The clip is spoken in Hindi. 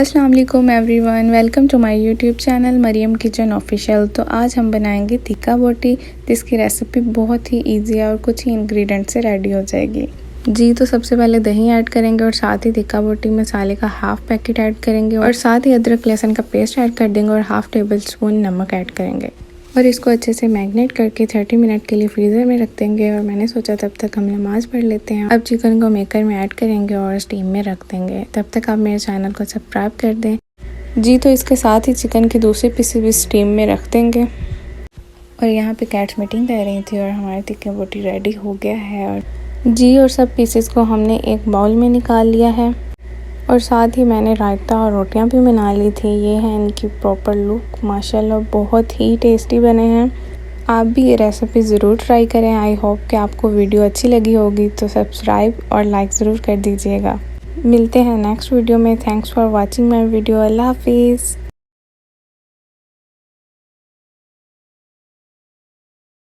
अस्सलाम वालेकुम everyone, welcome to my YouTube channel Maryam kitchen official. तो आज हम बनाएंगे टिक्का बोटी, जिसकी रेसिपी बहुत ही इजी है और कुछ ही इंग्रेडिएंट से रेडी हो जाएगी। जी तो सबसे पहले दही ऐड करेंगे और साथ ही टिक्का बोटी मसाले का हाफ पैकेट ऐड करेंगे और साथ ही अदरक लहसुन का पेस्ट ऐड कर देंगे और हाफ टेबल स्पून नमक ऐड करेंगे और इसको अच्छे से मैरिनेट करके 30 मिनट के लिए फ्रीज़र में रख देंगे। और मैंने सोचा तब तक हम नमाज़ पढ़ लेते हैं। अब चिकन को मेकर में ऐड करेंगे और स्टीम में रख देंगे। तब तक आप मेरे चैनल को सब्सक्राइब कर दें। जी तो इसके साथ ही चिकन के दूसरे पीसेस भी स्टीम में रख देंगे। और यहाँ पे कैट्स मीटिंग कर रही थी और हमारी टिक्का बोटी रेडी हो गया है। और जी और सब पीसेस को हमने एक बाउल में निकाल लिया है और साथ ही मैंने रायता और रोटियां भी बना ली थी। ये है इनकी प्रॉपर लुक, माशाल्लाह बहुत ही टेस्टी बने हैं। आप भी ये रेसिपी ज़रूर ट्राई करें। आई होप कि आपको वीडियो अच्छी लगी होगी, तो सब्सक्राइब और लाइक ज़रूर कर दीजिएगा। मिलते हैं नेक्स्ट वीडियो में। Thanks for watching my video. अल्लाह हाफिज़।